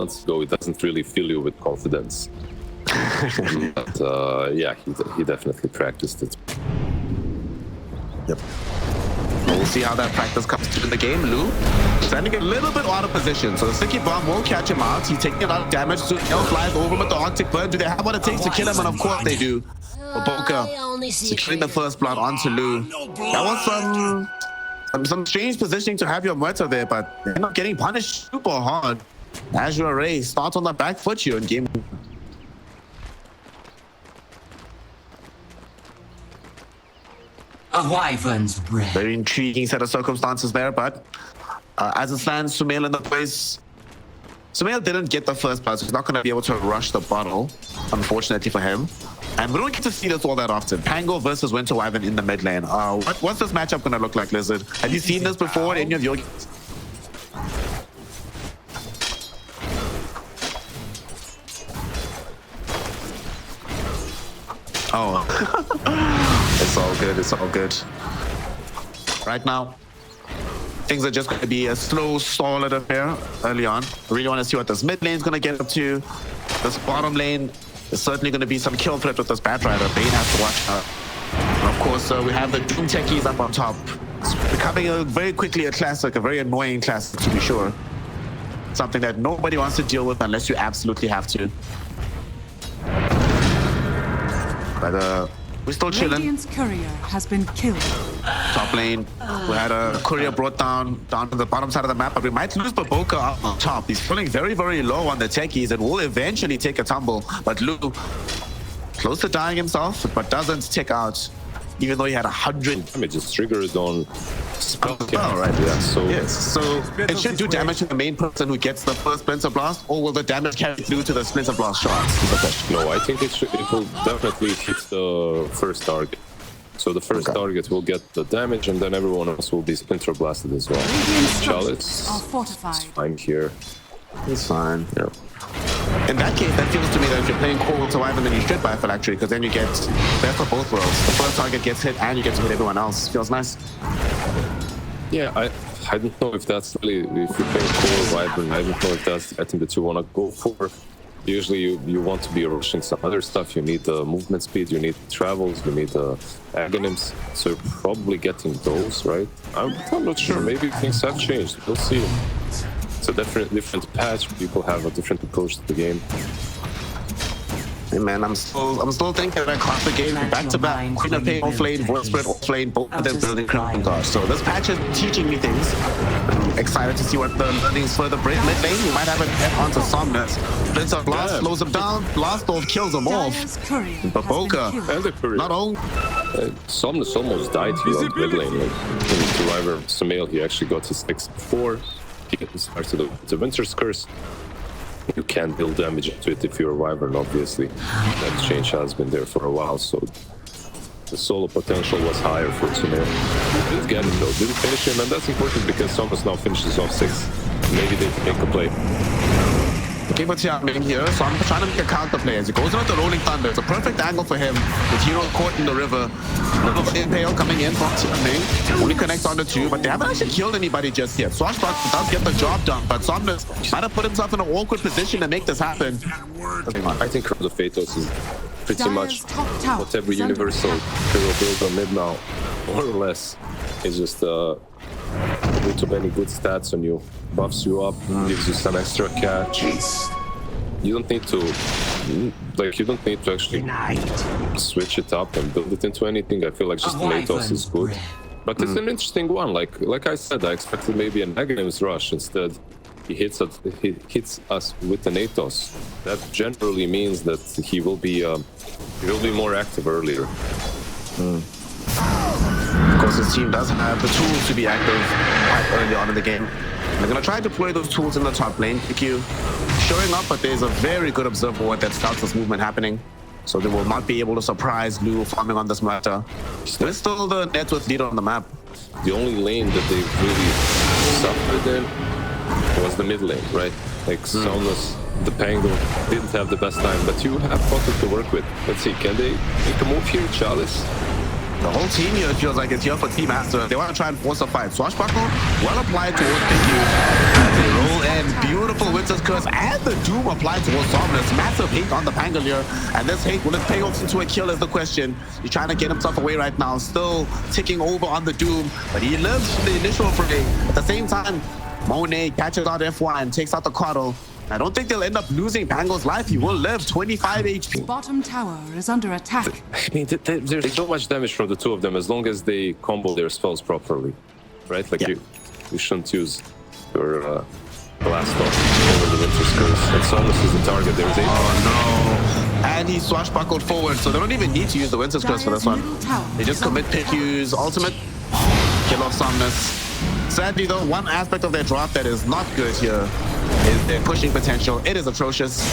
months ago, it doesn't really fill you with confidence. But yeah, he definitely practiced it. Yep. We'll see how that practice comes through in the game. Lou standing a little bit out of position, so the sticky bomb won't catch him out. He's taking a lot of damage. SUMAIL flies over with the Arctic Bird. Do they have what it takes to kill him? And of course they do. Boca securing the first blood onto Lou. That was some strange positioning to have your Muerta there, but they're not getting punished super hard. Azure Array starts on the back foot here in game. A wyvern's breath. Very intriguing set of circumstances there, but as it stands, SUMAIL in the place. SUMAIL didn't get the first blood, so he's not going to be able to rush the bottle, unfortunately for him. And we don't get to see this all that often. Pango versus Winter Wyvern in the mid lane. What's this matchup going to look like, Lizard? Have you seen this before in any of your games? Oh, it's all good. It's all good. Right now, things are just going to be a slow, solid affair early on. I really want to see what this mid lane is going to get up to. This bottom lane is certainly going to be some kill threat with this Batrider. Bane has to watch out. And of course, we have the Doom techies up on top. It's becoming very quickly a classic, a very annoying classic to be sure. Something that nobody wants to deal with unless you absolutely have to. But we're still chilling. Radiant's courier has been killed. Top lane, we had a courier brought down to the bottom side of the map, but we might lose Baboka up on top. He's feeling very, very low on the techies and will eventually take a tumble. But Lou, close to dying himself, but doesn't take out, even though he had 100 damage. It's triggered on spell. Oh, right, yeah. So, yes, so it should do damage to the main person who gets the first Splinter Blast, or will the damage carry through to the Splinter Blast shots? Is the question. No, I think it will definitely hit the first target. So the first target will get the damage, and then everyone else will be Splinter Blasted as well. Chalice is fine here. It's fine. Yeah. In that case, that feels to me that if you're playing Cold Survivor, then you should buy Full actually, because then you get best of both worlds. The first target gets hit, and you get to hit everyone else. Feels nice. Yeah, I don't know if that's really, if you're playing Cold Wyvern, I don't know if that's the item that you want to go for. Usually you want to be rushing some other stuff. You need the movement speed, you need travels, you need the agonyms. So you're probably getting those, right? I'm not sure. Maybe things have changed. We'll see. It's a different patch. People have a different approach to the game. Hey man, I'm still thinking that across the game, back to back, Queen of Pain offlane, Voice Spread offlane, both of them building Crown Guard. So this patch is teaching me things. I'm excited to see what the learnings further bring. Mid lane, we might have an F onto Somnus. Splinter Blast slows him down, Blast off kills him off. Baboka, not only Somnus almost died here on mid lane. Like, in Survivor SUMAIL, he actually got his sticks before he started the Winter's Curse. You can't build damage into it if you're a Wyvern, obviously. That change has been there for a while, so the solo potential was higher for SUMAIL. Didn't get him though, didn't finish him, and that's important because Somnus now finishes off 6. Maybe they can make a play. Okay, what's happening here? So I'm trying to make a counter play as he goes into the Rolling Thunder. It's a perfect angle for him with Hero caught in the river. Little Impale coming in from Team only connects on the 2, but they haven't actually killed anybody just yet. Swashbuckler does get the job done, but Somnus might have put himself in an awkward position to make this happen. I think the Phaetos is pretty much whatever universal hero build on mid now, more or less. It's just too many good stats on you, buffs you up, gives you some extra catch. You don't need to, actually switch it up and build it into anything. I feel like just Natos is good, but it's an interesting one. Like I said, I expected maybe an Aghanims rush. Instead, he hits us with an Natos. That generally means that he will be more active earlier. Of course, his team does have the tools to be active quite early on in the game. They're going to try to deploy those tools in the top lane. PQ showing up, but there's a very good observer ward that scouts this movement happening. So they will not be able to surprise Lou farming on this matter. They're still the net worth leader on the map. The only lane that they really suffered in was the mid lane, right? Like Somnus, the Pango didn't have the best time, but you have Pocket to work with. Let's see, can they make a move here, Chalice? The whole team here feels like it's here for Team Aster. They want to try and force a fight. Swashbuckle, well applied towards PQ. As they roll in, beautiful Winter's Curse and the Doom applied towards Somnus. Massive hate on the Pangolier. And this hate, will it pay off into a kill is the question. He's trying to get himself away right now. Still ticking over on the Doom. But he lives the initial fray. At the same time, Monet catches out F1 and takes out the Coddle. I don't think they'll end up losing Pango's life. He will live 25 HP. Bottom tower is under attack. I mean, there's so much damage from the two of them as long as they combo their spells properly, right? Like you shouldn't use your blast off over the Winter's Curse. And Somnus is the target. There's 8. Oh no! And he swashbuckled forward, so they don't even need to use the Winter's Curse for this one. They just commit PQ's ultimate, kill off Somnus. Sadly though, one aspect of their draft that is not good here is their pushing potential. It is atrocious.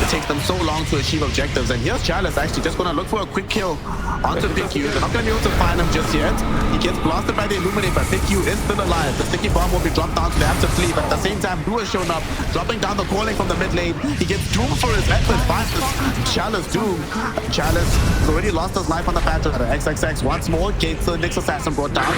It takes them so long to achieve objectives. And here's Chalice actually just going to look for a quick kill onto PQ. They're not going to be able to find him just yet. He gets blasted by the Illuminate, but PQ is still alive. The sticky bomb will be dropped down, so they have to flee. But at the same time, Blue has shown up, dropping down the calling from the mid lane. He gets Doom for his efforts. Finds Chalice Doom. Chalice has already lost his life on the Phantom. XXX once more gets the Nyx Assassin brought down.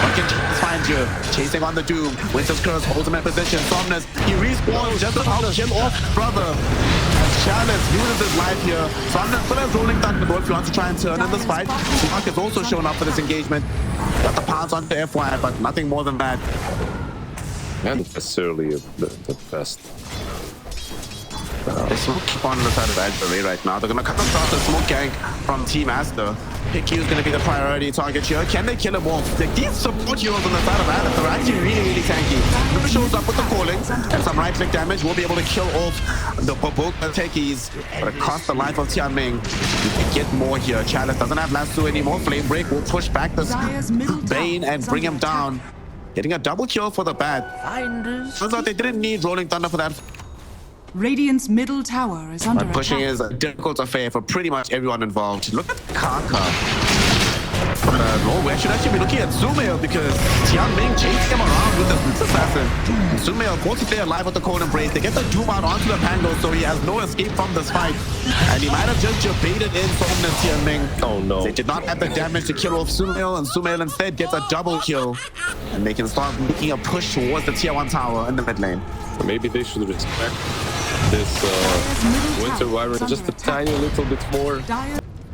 What can Chalice find here? Chasing on the Doom. Winter's Curse, ultimate position. Somnus, he respawns just about to kill off brother. As Chalice loses his life here. Somnus still has rolling thunder if you want to try and turn in this fight. Mark has also shown up for this engagement. Got the pounce onto FY, but nothing more than that. Not necessarily the best. They smoke keep on the side of Azure right now. They're going to cut across the smoke gank from Team Aster. PQ is going to be the priority target here. Can they kill him off? These support heroes on the side of Aster are actually really tanky. Whoever shows up with the calling and some right-click damage will be able to kill off the both techies. But it costs the life of Tianming. You can get more here. Chalice doesn't have lasso anymore. Flame Break will push back this Bane and bring him down. Getting a double kill for the bat. Turns out they didn't need Rolling Thunder for that. Radiant's middle tower is under But pushing attack. is a difficult affair for pretty much everyone involved. Look at Kaka. We should actually be looking at SUMAIL because Tianming chased him around with the Blitz Assassin. SUMAIL forces to stay alive with the Cold Embrace. They get the Doom out onto the Pango, so he has no escape from this fight. And he might have just baited in Somnus Tianming. Oh no. They did not have the damage to kill off SUMAIL, and SUMAIL instead gets a double kill. And they can start making a push towards the tier 1 tower in the mid lane. Maybe they should respect this Winter Wyvern just a tiny little bit more.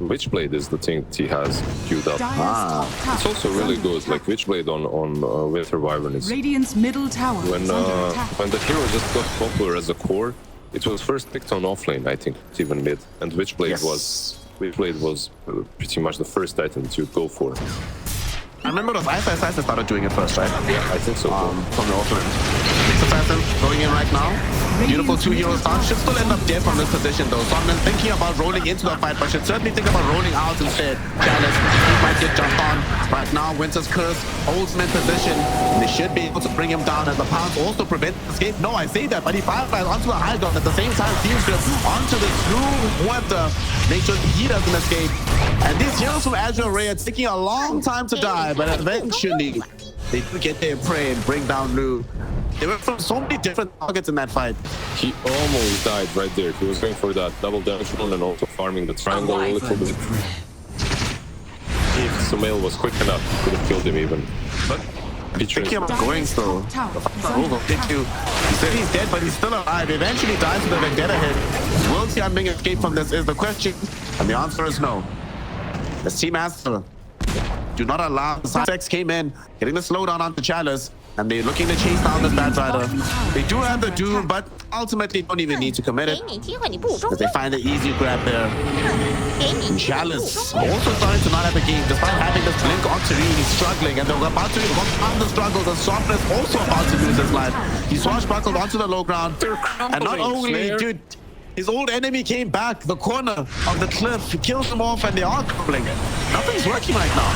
Witchblade is the thing he has queued up. It's also really good. Like Witchblade on Winter Wyvern is Radiant's middle tower when is under attack. when the hero just got popular as a core, it was first picked on offlane, I think, even mid, and Witchblade was pretty much the first item to go for. I remember those Assassin started doing it first, right? Yeah, I think so. From the offering. Nyx Assassin going in right now. Beautiful 2-hero start. Should still end up dead from this position though. Somnus thinking about rolling into the fight, but should certainly think about rolling out instead. Chalice, he might get jumped on. Right now, Winter's Curse holds him in position. They should be able to bring him down as the pounce also prevents escape. No, I say that, but he fireflies onto the high ground at the same time. Team Grip onto the true Winter. Make sure he doesn't escape. And these heroes from Azure Ray are taking a long time to die, but eventually they do get their prey and bring down Lu. They were from so many different targets in that fight. He almost died right there. He was going for that double damage roll and also farming the triangle a little bit. If SUMAIL was quick enough, he could have killed him even. But Thinking about going still. The fights are over. He said he's dead, but he's still alive. Eventually dies with a vendetta hit. Will Tianming escape from this is the question. And the answer is no. The Team Aster do not allow. The Sex came in, getting the slowdown onto Chalice, and they're looking to chase down this Bad Rider. They do have the Doom, but ultimately don't even need to commit it, because they find the easy grab there. And Chalice also starting to not have a game, despite having this Blink Octarine, he's struggling, and they're about to on the struggles. And Softness also about to lose his life. He swashbuckled onto the low ground, and not only, dude, his old enemy came back, the corner of the cliff, he kills them off, and they are crumbling. Nothing's working right now.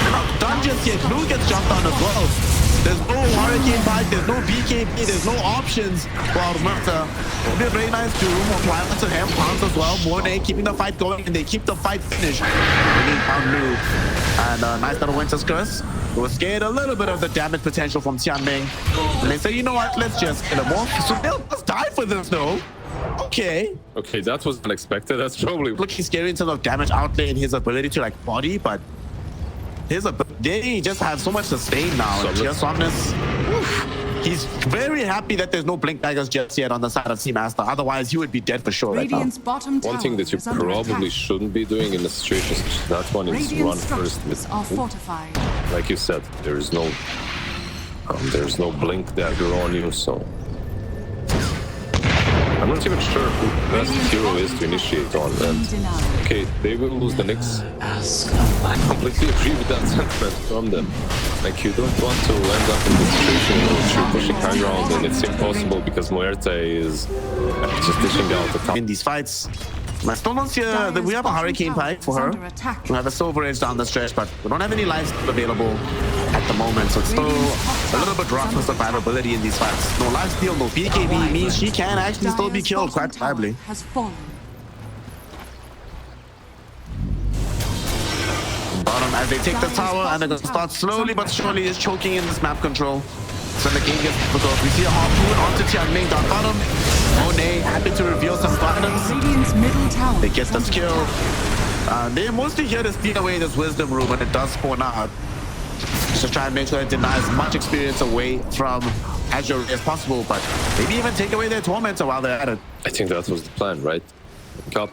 They're not done just yet. Blue gets jumped on as well. There's no Hurricane Bite, there's no BKB, there's no options for Armata. It'll be a very nice Doom, apply to him, pounce as well. Monet keeping the fight going, and they keep the fight finished. Bringing down Blue. And a nice little Winter's Curse. It was scared a little bit of the damage potential from Tianming. And they say, you know what, let's just kill him off. So they'll just die for this though. Okay, that was unexpected. That's probably looking scary in terms of damage outlay and his ability to like body, but They just have so much sustain now. And Somnus, he's very happy that there's no blink daggers just yet on the side of Team Aster. Otherwise, he would be dead for sure right now. Radiant's bottom tower One thing that you is under probably attack. shouldn't be doing in a situation such as that one is Radiant run first structures with, are fortified. like you said, there's no blink dagger on you, so I'm not even sure who the best hero is to initiate on. And okay, they will lose the Nyx. I completely agree with that sentiment from them. Like, you don't want to end up in this situation in which you're pushing high ground and it's impossible because Muerte is just dishing out the top. In these fights, I still don't see we have a Hurricane Pike for her. We have a Silver Edge down the stretch, but we don't have any lives available at the moment, so it's still a little bit rough for survivability in these fights. No life steal, no BKB means she can actually still be killed quite reliably. Has fallen. Bottom as they take the tower and they're going to start slowly but surely is choking in this map control. So the game gets difficult. We see a harpoon onto Tianming down bottom. Monet happy to reveal some items. Radiant's middle tower. They get the skill. They're mostly here to steal away this wisdom room when it does spawn out. Just try and make sure it denies as much experience away from Azure as possible, but maybe even take away their tormentor while they're at it. I think that was the plan, right? Cup.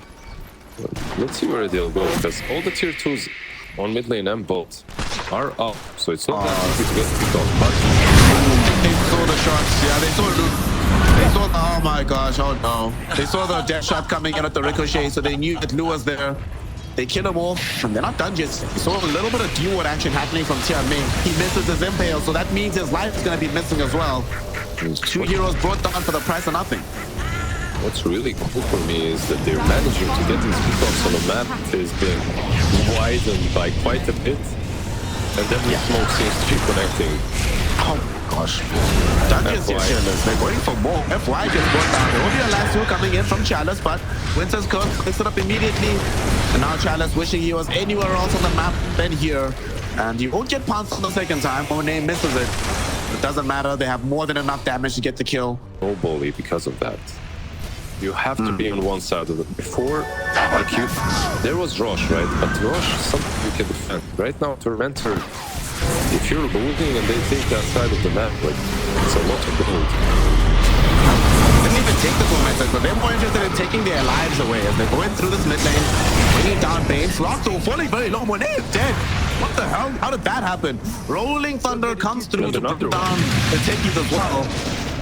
Let's see where they'll go, because all the tier 2s on mid lane and bot are up, so it's not that easy to get picked off. But they saw the shots, yeah, they saw the, oh my gosh, oh no. They saw the death shot coming in at the ricochet, so they knew that Lu was there. They kill him off, and they're not done just. They saw a little bit of duo action happening from Tianming. He misses his impale, so that means his life is going to be missing as well. 2 heroes brought down for the price of nothing. What's really cool for me is that they're managing to get these pickups on a map that has been widened by quite a bit, and then the smoke seems to be connecting. Oh gosh. Dungeons here, Chalice. They're going for more. FY just brought down. There will be a last two coming in from Chalice, but Winter's Curse picks it up immediately. And now Chalice wishing he was anywhere else on the map than here. And you won't get pounced on the second time. Monet misses it. It doesn't matter. They have more than enough damage to get the kill. No bully because of that. You have to be on one side of it. Before, like there was Rosh, right? But Rosh is something you can defend. Right now, Tormentor, if you're losing and they take that side of the map, like, it's a lot of gold. They didn't even take the Tormentor, but they're more interested in taking their lives away as they're going through this mid lane, bringing down Bane. Slotto falling very low. Monet is dead. What the hell? How did that happen? Rolling Thunder comes through to bring down the techies as well.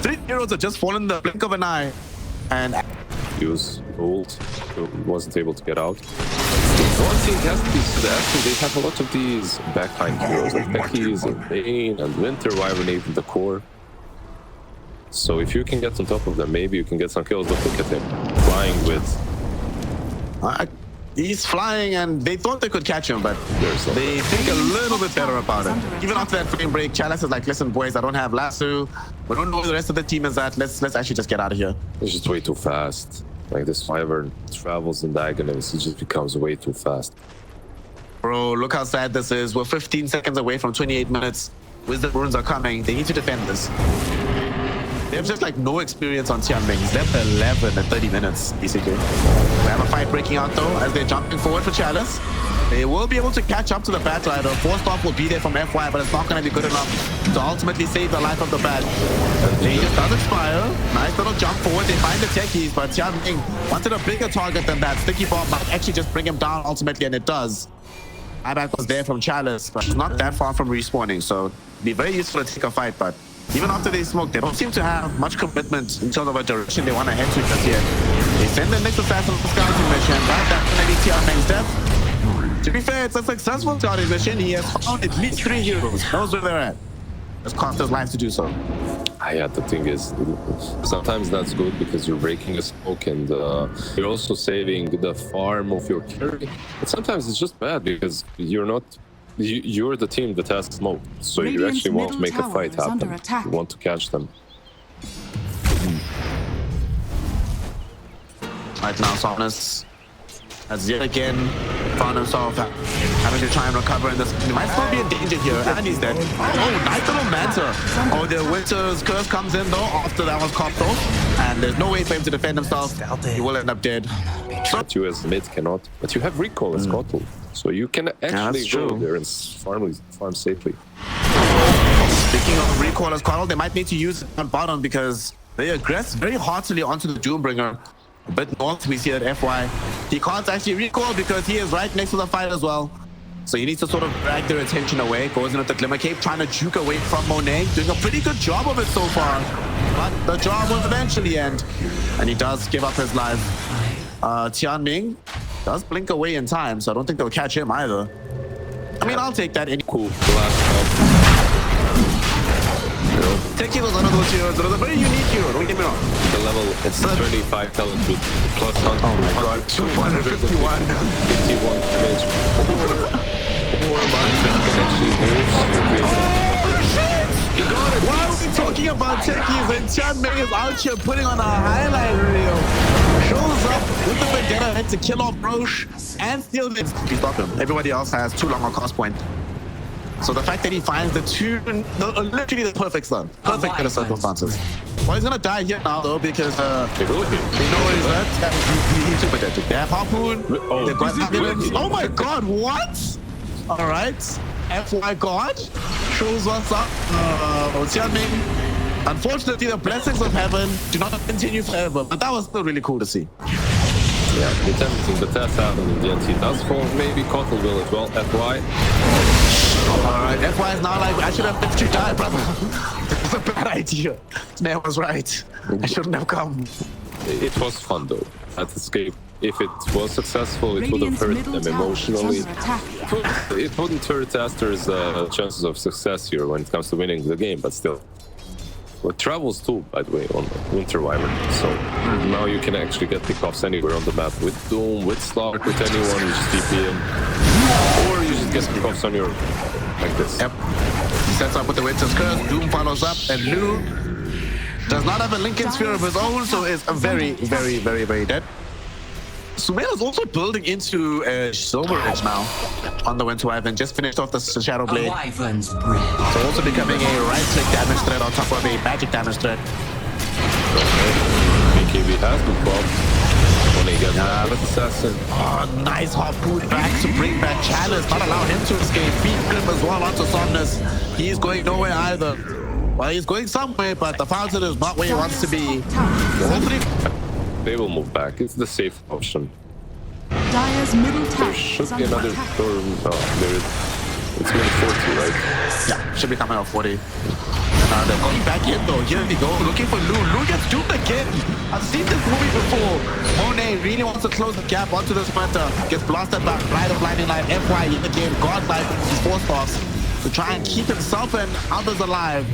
3 heroes have just fallen in the blink of an eye. And use ult, wasn't able to get out. One thing has to be said, they have a lot of these backline heroes like Becky's and Bane and Winter Wyvern in the core. So if you can get on top of them, maybe you can get some kills. Look at him flying with. He's flying, and they thought they could catch him, but they think a little bit better about it. Even after that frame break, Chalice is like, listen, boys, I don't have lasso. We don't know where the rest of the team is at. Let's actually just get out of here. It's just way too fast. Like, this Wyvern travels in diagonals. It just becomes way too fast. Bro, look how sad this is. We're 15 seconds away from 28 minutes. Wisdom runes are coming. They need to defend this. They have just like no experience on Tianming. He's left 11 and 30 minutes, basically. We have a fight breaking out though, as they're jumping forward for Chalice. They will be able to catch up to the Batrider. Force off will be there from FY, but it's not going to be good enough to ultimately save the life of the Bat. They just does expire. Nice little jump forward. They find the techies, but Tianming wanted a bigger target than that. Sticky Bomb might actually just bring him down ultimately, and it does. Buyback was there from Chalice, but it's not that far from respawning, so it'd be very useful to take a fight, but even after they smoke, they don't seem to have much commitment in terms of a direction they want to head to just yet. They send the next assassin scouting mission, right? That's going to be Tianming's death. To be fair, it's a successful scouting mission. He has found at least 3 heroes. Knows where they're at. It's cost his life to do so. Yeah, the thing is, sometimes that's good because you're breaking a smoke and you're also saving the farm of your carry. But sometimes it's just bad because you're not... You're the team that has smoke, so you actually want to make a fight happen. You want to catch them. Right now, Somnus has yet again found himself Having to try and recover in this. He might still be in danger here, and he's dead. Oh, nice little Manta. Oh, the Winter's curse comes in though after that was copped off, and there's no way for him to defend himself. He will end up dead. So, you as mid cannot, but you have recall as Kotl, so you can actually go there and farm safely. Speaking of recall as Kotl, they might need to use it on bottom because they aggress very heartily onto the Doombringer. A bit north, we see that FY. He can't actually recall because he is right next to the fight as well. So he needs to sort of drag their attention away. Goes in with the Glimmer Cape, trying to juke away from Monet. Doing a pretty good job of it so far. But the job will eventually end. And he does give up his life. Tianming does blink away in time, so I don't think they'll catch him either. I mean, I'll take that. Cool. Techie was one of those heroes. It was a very unique hero, don't get me wrong. The level, it's 35 talent with plus 100. Oh my god, 251. 51 damage. Or He got it. Why are we talking about techies when Tianming is out here putting on a highlight reel? Shows up with the vendetta head to kill off Roche and steal this. Stop him. Everybody else has too long a cost point. So the fact that he finds literally the perfect stun. Perfect in the circumstances. Well, he's gonna die here now though because they know he's hurt. He's super dead. They have Harpoon. They've got ambulance. Oh my god, what? Alright. FY God shows what's up. Tianming. Unfortunately, the blessings of heaven do not continue forever, but that was still really cool to see. Yeah, it's everything. The test happened in the end. He does fall. Maybe Kotl will as well. FY. Alright, FY is now like, I should have let you die, brother. That's a bad idea. Man was right. I shouldn't have come. It was fun though. That escape. If it was successful, it would have hurt them emotionally. It wouldn't hurt Aster's chances of success here when it comes to winning the game, but still. Well, travels too, by the way, on Winter Wyvern. So now you can actually get pickoffs anywhere on the map with Doom, with Slark, with anyone. You just TP in, or you just get pickoffs on your like this. Yep. He sets up with the Winter's Curse. Doom follows up, and Lu does not have a Lincoln Sphere of his own, so is very, very, very, very dead. SUMAIL is also building into a Silver Edge now on the Winter Wyvern. Just finished off the Shadow Blade. So also becoming a right-click damage threat on top of a magic damage threat. BKB has the bomb. When he gets with Assassin. Oh, nice Harpoon back to bring back Chalice. Not allow him to escape. Feed Grip as well onto Somnus. He's going nowhere either. Well, he's going somewhere, but the fountain is not where he wants to be. Hopefully... They will move back. It's the safe option. Dire's middle tower There should be another storm. Oh, there is. It's minute 40, right? Yeah, should be coming out 40. They're going back in though. Here we go. Looking for Lu. Lu gets duped again. I've seen this movie before. Monet really wants to close the gap onto the Splinter. Gets blasted back right of Lightning Light. FY in the game. Godlike with his 4-stars to try and keep himself and others alive.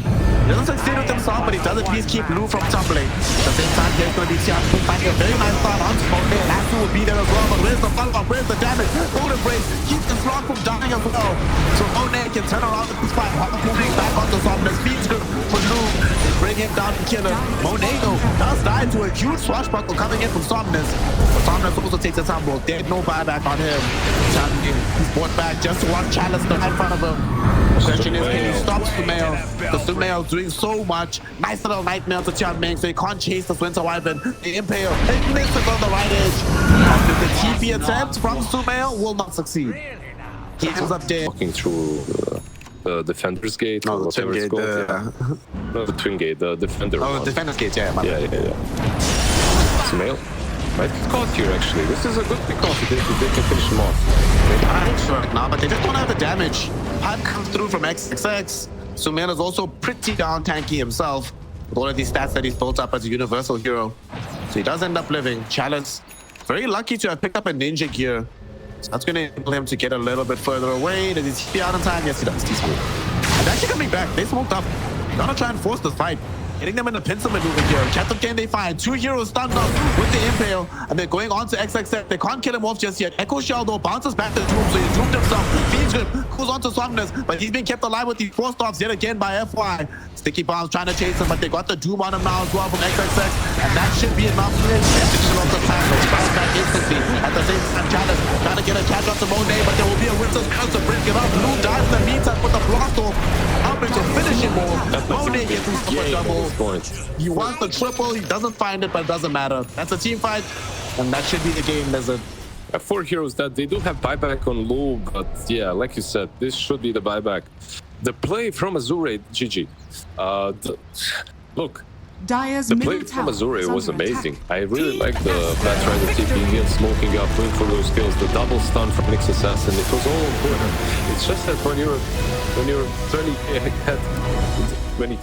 He doesn't succeed with himself, but he does at least keep Lu from tumbling. At the same time, there's going to be Tianming finding a very nice start onto Monet. Aster will be there as well, but where's the follow-up? Where's the damage? Golden Brace keeps the Slark from dying as well. So Monet can turn around with this fight. Moving back onto Somnus. Feeds good for Lu. They bring him down to kill him. Monet, though, does die to a huge swashbuckle coming in from Somnus. But Somnus also takes a tumble. There's no buyback on him. He's brought back just to one Chalice right in front of him. The question is, can he stop SUMAIL? Because SUMAIL is doing so much. Nice little nightmare to Tianming, so he can't chase the Winter Wyvern. The Impale, it misses on the right edge. The TP attempt from SUMAIL will not succeed. He ends up dead. Walking through the Defender's Gate, or whatever it's called. No, the Twin Gate, the Defender. Oh, the Defender's Gate, yeah. SUMAIL might get caught here, actually. This is a good pickoff if they can finish him off. They are right now, but they just don't have the damage. Hype comes through from XXX. SUMAIL is also pretty down tanky himself with all of these stats that he's built up as a universal hero. So he does end up living. Chalice, very lucky to have picked up a ninja gear. So that's going to enable him to get a little bit further away. Does he out on time? Yes, he does. He's cool. And actually coming back. They smoked up. Gonna try and force the fight. Getting them in a pincer maneuver here. Captain can they find? 2 heroes stunned up with the Impale. And they're going on to XXX. They can't kill him off just yet. Echo Shell though bounces back to the Doom. So he's doomed himself. Feeds him. Goes on to Somnus. But he's being kept alive with these 4 stops yet again by FY. Sticky Bombs trying to chase him, but they got the Doom on him now as well from XXX, and that should be enough to execute off the plan. Let's bounce back instantly. At the same time, Chalice trying to get a catch off to Monet, but there will be a Winter's Curse to break it up. Blue dives in the meantime with the blast off, helping to finish him off. Monet gets him for a double. He wants the triple, he doesn't find it, but it doesn't matter. That's a team fight, and that should be the game, Lizard. 4 heroes that they do have buyback on low, but yeah, like you said, this should be the buyback. The play from Azure, GG. Look, Dire's the play middle from tower Azure is was under amazing. attack. I really like the Batrider TPing in, smoking up, going for those kills, the double stun from Nyx Assassin. It was all important. It's just that when you're 30 ahead, when you